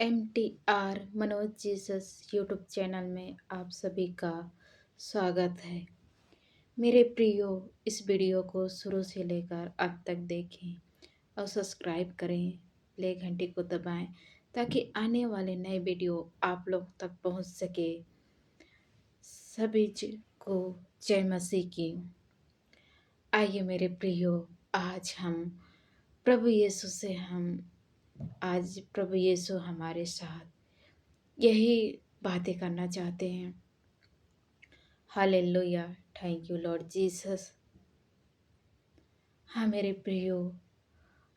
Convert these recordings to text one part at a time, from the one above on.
MTR Manoj Jesus YouTube channel में आप सभी का स्वागत है। मेरे प्रियो, इस वीडियो को शुरू से लेकर अंत तक देखें और सब्सक्राइब करें, प्ले घंटी को दबाएं ताकि आने वाले नए वीडियो आप लोग तक पहुंच सके। सभी को जय मसीह की। आइए मेरे प्रियो, आज हम प्रभु यीशु से आज प्रभु यीशु हमारे साथ यही बातें करना चाहते हैं। Hallelujah, thank you Lord Jesus. हाँ मेरे प्रियो,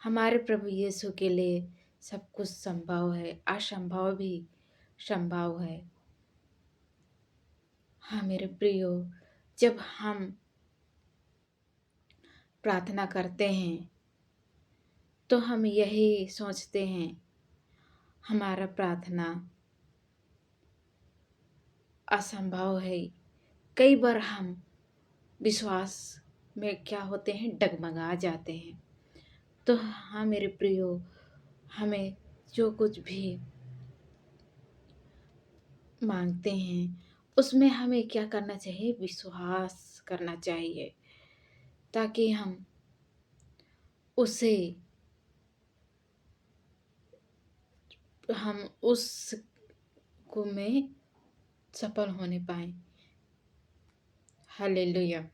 हमारे प्रभु यीशु के लिए सब कुछ संभव है, असंभव भी संभव है। हाँ मेरे प्रियो, जब हम प्रार्थना करते हैं तो हम यही सोचते हैं हमारा प्रार्थना असंभव है। कई बार हम विश्वास में क्या होते हैं, डगमगा जाते हैं। तो हाँ मेरे प्रियो, हमें जो कुछ भी मांगते हैं उसमें हमें क्या करना चाहिए, विश्वास करना चाहिए ताकि हम उसे उस को में सफल होने पाए। हालेलुया।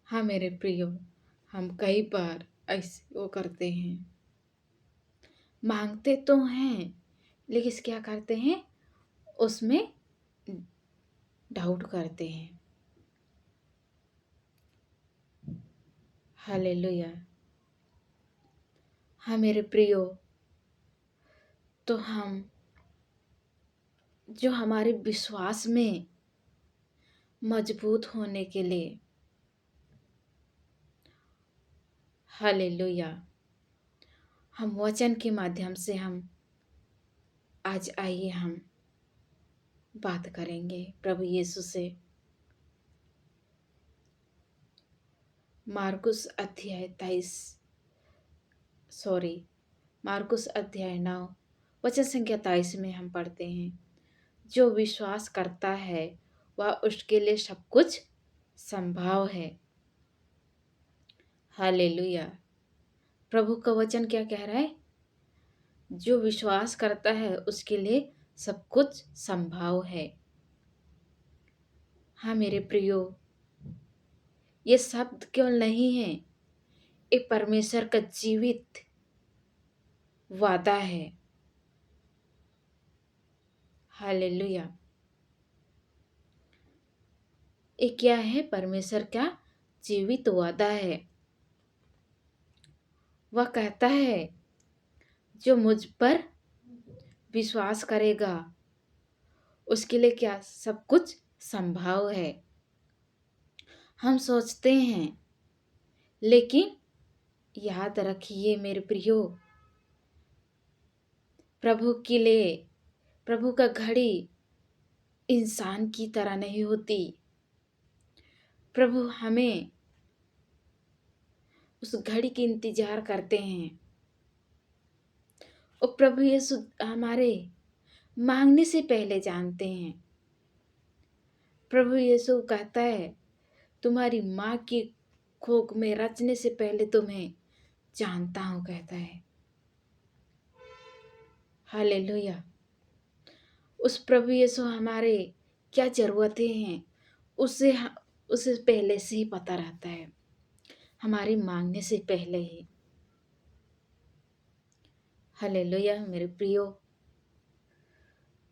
हाँ मेरे प्रियो, हम कई बार ऐसे वो करते हैं, मांगते तो हैं लेकिन क्या करते हैं, उसमें डाउट करते हैं। हालेलुया। हाँ मेरे प्रियो, तो हम जो हमारे विश्वास में मजबूत होने के लिए, हालेलुया, हम वचन के माध्यम से आज आइए हम बात करेंगे प्रभु यीशु से। मार्कुस अध्याय 9 वचन संख्या 23 में हम पढ़ते हैं, जो विश्वास करता है वह उसके लिए सब कुछ संभव है। हालेलुया। प्रभु का वचन क्या कह रहा है, जो विश्वास करता है उसके लिए सब कुछ संभव है। हाँ मेरे प्रियो, ये शब्द केवल नहीं है, एक परमेश्वर का जीवित वादा है। हालेलुया। ये क्या है, परमेश्वर का जीवित वादा है। वह कहता है जो मुझ पर विश्वास करेगा उसके लिए क्या सब कुछ संभव है। हम सोचते हैं, लेकिन याद रखिए मेरे प्रियो, प्रभु के लिए प्रभु का घड़ी इंसान की तरह नहीं होती। प्रभु हमें उस घड़ी की इंतजार करते हैं और प्रभु यीशु हमारे मांगने से पहले जानते हैं। प्रभु यीशु कहता है, तुम्हारी माँ की कोख में रचने से पहले तुम्हें जानता हूँ, कहता है। हालेलुया। उस प्रभु यीशु हमारे क्या जरूरतें हैं उसे पहले से ही पता रहता है, हमारी मांगने से पहले ही। हालेलुया मेरे प्रियो,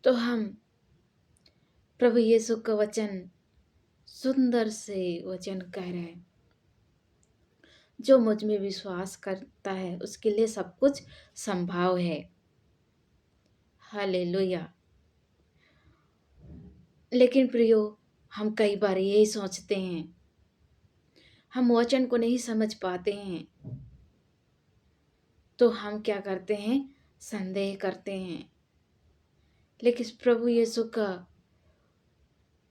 तो हम प्रभु यीशु का वचन सुंदर से वचन कह रहे हैं, जो मुझ में विश्वास करता है उसके लिए सब कुछ संभव है। हालेलुया। लेकिन प्रियो, हम कई बार यही सोचते हैं, हम वचन को नहीं समझ पाते हैं तो हम क्या करते हैं, संदेह करते हैं। लेकिन प्रभु यीशु का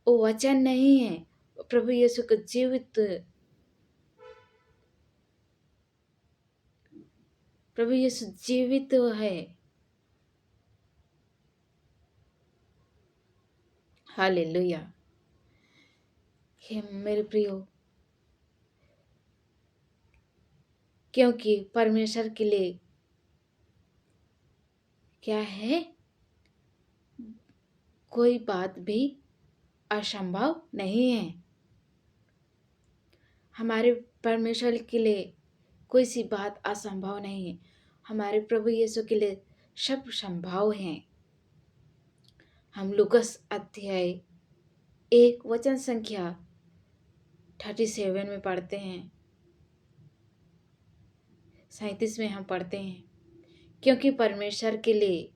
वो वचन नहीं है, प्रभु यीशु का जीवित, प्रभु यीशु जीवित है। हालेलुया। हे मेरे प्रियो, क्योंकि परमेश्वर के लिए क्या है, कोई बात भी असंभव नहीं है। हमारे परमेश्वर के लिए कोई सी बात असंभव नहीं है। हमारे प्रभु यीशु के लिए सब संभव है। हम लूकस अध्याय 1 वचन संख्या 37 में पढ़ते हैं, 37 में हम पढ़ते हैं, क्योंकि परमेश्वर के लिए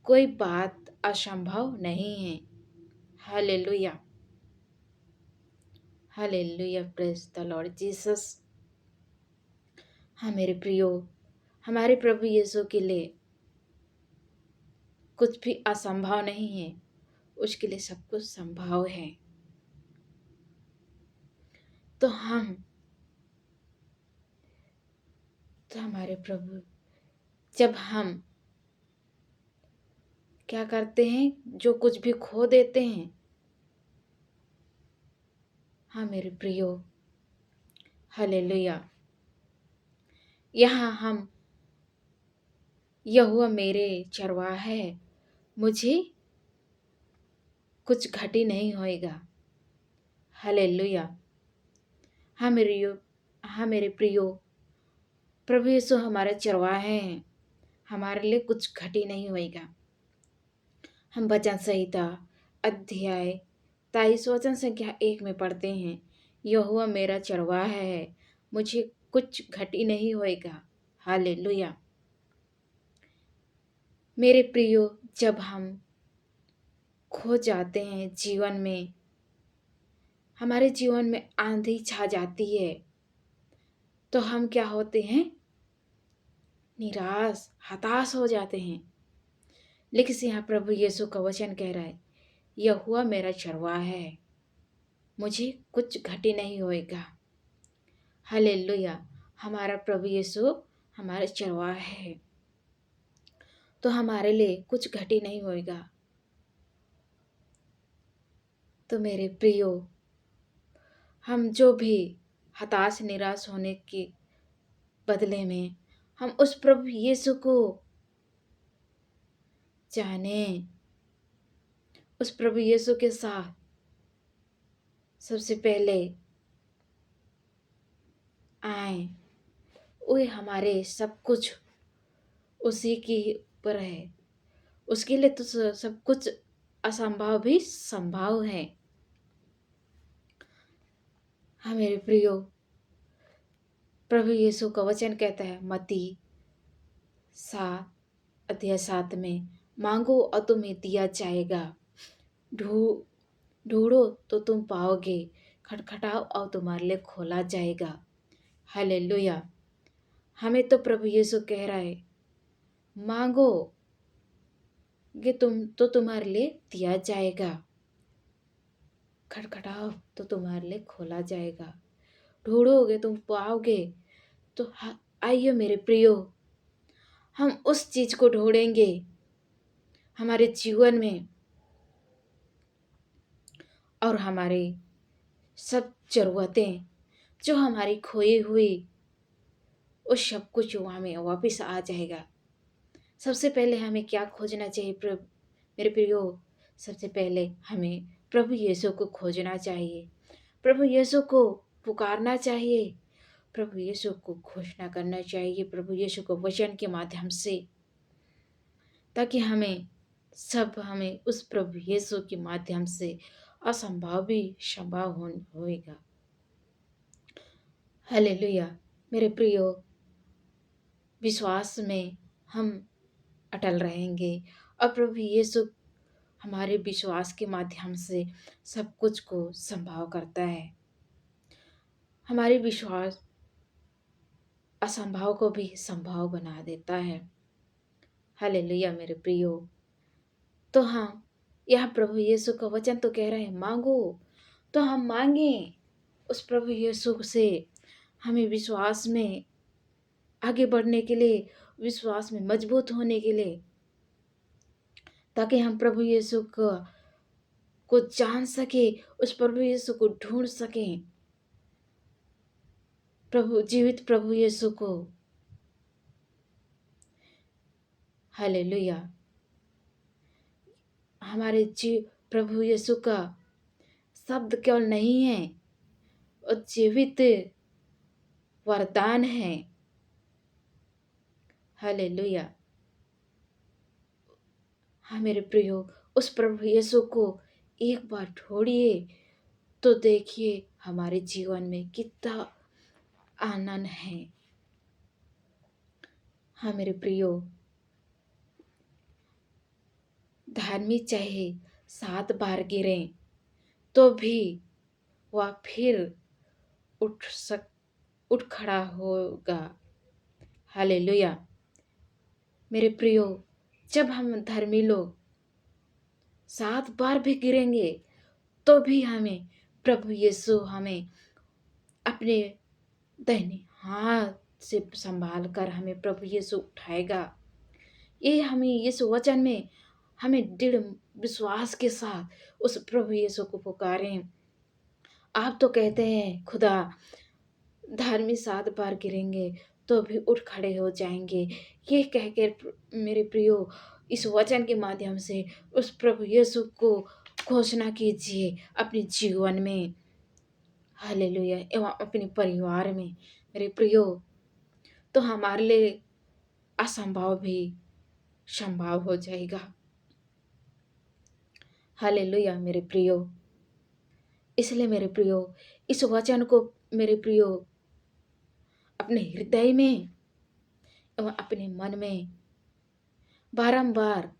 कोई बात असंभव नहीं है। Hallelujah, hallelujah, praise the Lord Jesus. हाँ मेरे प्रियो, हमारे प्रभु यीशु के लिए कुछ भी असंभव नहीं है, उसके लिए सब कुछ संभव है। तो हमारे प्रभु, जब हम क्या करते हैं, जो कुछ भी खो देते हैं, हाँ मेरे प्रियो, हालेलुया, यहाँ हम यहोवा मेरे चरवाहा है, मुझे कुछ घटी नहीं होएगा। हालेलुया। हाँ मेरे प्रियो, प्रभु यीशु हमारे चरवाहे हैं, हमारे लिए कुछ घटी नहीं होएगा। हम वचन संहिता अध्याय 23 वचन संख्या 1 में पढ़ते हैं, यहोवा मेरा चरवाहा है, मुझे कुछ घटी नहीं होएगा। हालेलुया। मेरे प्रियो, जब हम खो जाते हैं जीवन में, हमारे जीवन में आंधी छा जाती है, तो हम क्या होते हैं, निराश हताश हो जाते हैं। लेकिन यहाँ प्रभु यीशु का वचन कह रहा है, यहोवा मेरा चरवाहा है, मुझे कुछ घटी नहीं होएगा। हालेलुया। हमारा प्रभु यीशु हमारे चरवाहा है, तो हमारे लिए कुछ घटी नहीं होएगा। तो मेरे प्रियो, हम जो भी हताश निराश होने के बदले में हम उस प्रभु यीशु को जाने, उस प्रभु यीशु के साथ सबसे पहले आए। वही हमारे सब कुछ उसी के ऊपर है, उसके लिए तो सब कुछ असंभव भी संभव है। हाँ मेरे प्रियो, प्रभु यीशु का वचन कहता है मत्ती 7 में, मांगो और तुम्हें दिया जाएगा, ढूंढो तो तुम पाओगे, खटखटाओ और तुम्हारे लिए खोला जाएगा। हालेलुया। हमें तो प्रभु यीशु कह रहा है, मांगो कि तो तुम्हारे लिए दिया जाएगा, खटखटाओ तो तुम्हारे लिए खोला जाएगा, ढूंढोगे तुम पाओगे। तो आइए मेरे प्रियो, हम उस चीज को ढूंढेंगे हमारे जीवन में, और हमारे सब जरूरतें जो हमारी खोई हुई, उस सब कुछ हमें वापस आ जाएगा। सबसे पहले हमें क्या खोजना चाहिए मेरे प्रियो, सबसे पहले हमें प्रभु यीशु को खोजना चाहिए, प्रभु यीशु को पुकारना चाहिए, प्रभु यीशु को घोषणा करना चाहिए, प्रभु यीशु को वचन के माध्यम से, ताकि हमें उस प्रभु यीशु के माध्यम से असंभव भी संभव होएगा। हालेलुया। मेरे प्रियो, विश्वास में हम अटल रहेंगे और प्रभु यीशु हमारे विश्वास के माध्यम से सब कुछ को संभव करता है। हमारे विश्वास असंभव को भी संभव बना देता है। हालेलुया मेरे प्रियो। तो हम यह प्रभु यीशु का वचन तो कह रहे हैं, मांगो, तो हम मांगे उस प्रभु यीशु से, हमें विश्वास में आगे बढ़ने के लिए, विश्वास में मजबूत होने के लिए, ताकि हम प्रभु यीशु को जान सके, उस प्रभु यीशु को ढूंढ सकें, प्रभु जीवित प्रभु यीशु को। हालेलुया। हमारे प्रभु यीशु का शब्द केवल नहीं है, और जीवित वरदान है। हालेलुया। हाँ मेरे प्रियो, उस प्रभु यीशु को एक बार ढूंढिए तो देखिए हमारे जीवन में कितना आनंद है। हाँ मेरे प्रियो, धार्मिक चाहे 7 बार गिरे तो भी वह फिर उठ खड़ा होगा। हालेलुया। मेरे प्रियो, जब हम धर्मी लोग 7 बार भी गिरेंगे तो भी हमें प्रभु यीशु हमें अपने दाहिने हाथ से संभाल कर हमें प्रभु यीशु उठाएगा। ये हमें इस वचन में हमें दृढ़ विश्वास के साथ उस प्रभु यीशु को पुकारें। आप तो कहते हैं खुदा धार्मिक 7 बार गिरेंगे तो भी उठ खड़े हो जाएंगे। ये कहकर मेरे प्रियो, इस वचन के माध्यम से उस प्रभु यीशु को घोषणा कीजिए अपने जीवन में। हालेलुया। एवं अपने परिवार में मेरे प्रियो, तो हमारे लिए असंभव भी संभव हो जाएगा। हालेलुया मेरे प्रियो। इसलिए मेरे प्रियो, इस वचन को मेरे प्रियो अपने हृदय में एवं अपने मन में बारंबार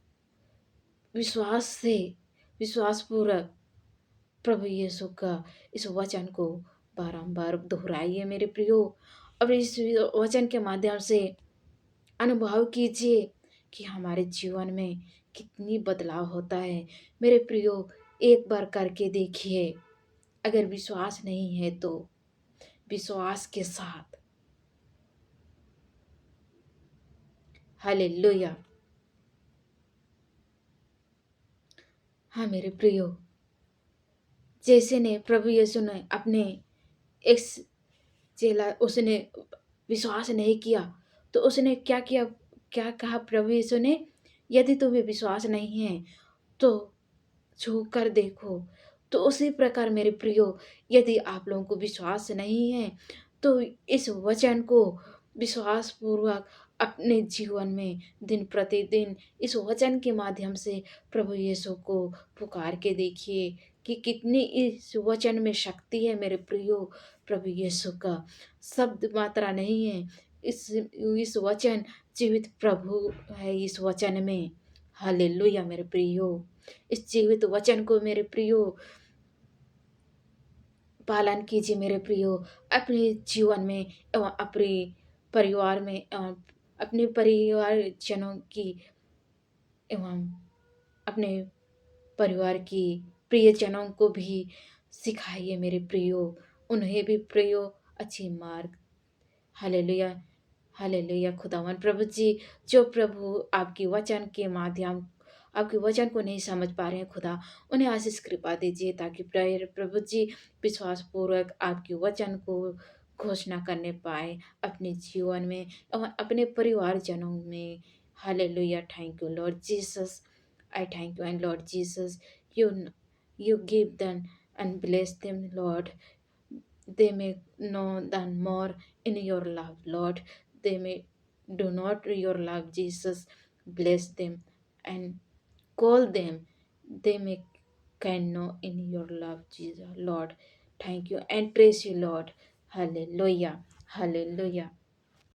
विश्वासपूर्वक प्रभु यीशु का इस वचन को बारंबार दोहराइए मेरे प्रियो। और इस वचन के माध्यम से अनुभव कीजिए कि हमारे जीवन में कितनी बदलाव होता है। मेरे प्रियो, एक बार करके देखिए। अगर विश्वास नहीं है तो विश्वास के साथ। हालेलुया। हाँ मेरे प्रियो, जैसे ने प्रभु यीशु ने अपने एक चेला, उसने विश्वास नहीं किया तो उसने क्या किया, क्या कहा प्रभु यीशु ने, यदि तुम्हें विश्वास नहीं है तो छू कर देखो। तो उसी प्रकार मेरे प्रियो, यदि आप लोगों को विश्वास नहीं है तो इस वचन को विश्वास पूर्वक अपने जीवन में दिन प्रतिदिन इस वचन के माध्यम से प्रभु यीशु को पुकार के देखिए कि कितनी इस वचन में शक्ति है मेरे प्रियो। प्रभु यीशु का शब्द मात्रा नहीं है, इस वचन जीवित प्रभु है इस वचन में। हालेलुया मेरे प्रियो। इस जीवित वचन को मेरे प्रियो पालन कीजिए मेरे प्रियो, अपने जीवन में एवं अपने परिवार में एवं अपने परिवारजनों की एवं अपने परिवार की प्रियजनों को भी सिखाइए मेरे प्रियो, उन्हें भी प्रियो अच्छी मार्ग। हालेलुया। हालेलुया खुदावन प्रभु जी, जो प्रभु आपकी वचन के माध्यम आपके वचन को नहीं समझ पा रहे हैं खुदा, उन्हें आशीष कृपा दीजिए ताकि प्रभु जी विश्वास पूर्वक आपके वचन को घोषणा करने पाए अपने जीवन में और अपने परिवारजनों में। Hallelujah. Thank you Lord Jesus. I thank you and Lord Jesus, you give them and bless them, Lord. They may know than more in your love, Lord. They may do not your love, Jesus. Bless them and call them. They may can know in your love, Jesus, Lord. Thank you and praise you, Lord. Hallelujah. Hallelujah.